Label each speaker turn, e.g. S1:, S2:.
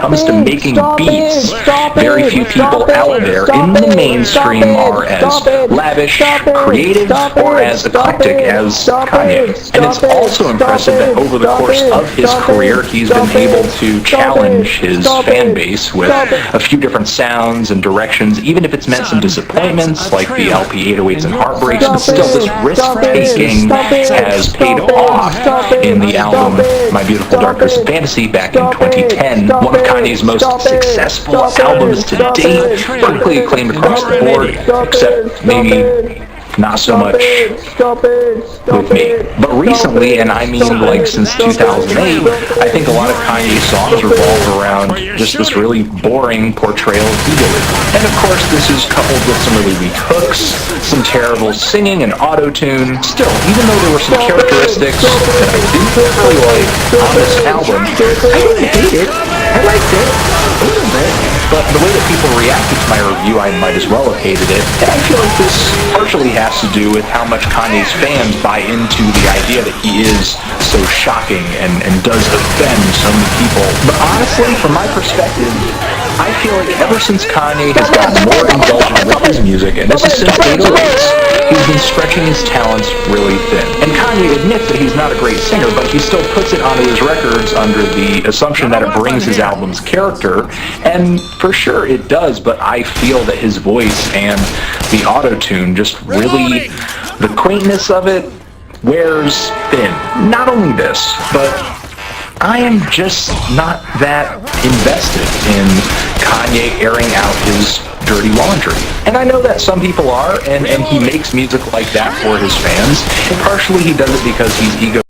S1: comes to making beats, very few people out there in the mainstream are as lavish, creative, or as eclectic as Kanye. And it's also impressive that over the course of his career, he's been able to challenge his fan base with a few different sounds and directions, even if it's meant some disappointments, like the LP 808s and Heartbreaks, but still this risk-taking has paid off in the album My Beautiful Dark Twisted Fantasy back in 2010, one of Kanye's most successful albums to date, critically acclaimed across the board, except maybe not so much with me. But recently, and I mean like since 2008, I think a lot of Kanye's songs revolve around just this really boring portrayal of egoism. And of course, this is coupled with some really weak hooks, some terrible singing and auto-tune. Still, even though there were some characteristics that I didn't really like on this album, I didn't hate it. I liked it a little bit. But the way that people reacted to my review, I might as well have hated it. And I feel like this partially has to do with how much Kanye's fans buy into the idea that he is so shocking and does offend so many people. But honestly, from my perspective, I feel like ever since Kanye has gotten more indulgent with his music, and this is since 808s, he's been stretching his talents really thin. And Kanye admits that he's not a great singer, but he still puts it onto his records under the assumption that it brings his album's character, and for sure it does, but I feel that his voice and the auto-tune just really, the quaintness of it wears thin. Not only this, but I am just not that invested in Kanye airing out his dirty laundry. And I know that some people are, and he makes music like that for his fans. And partially he does it because he's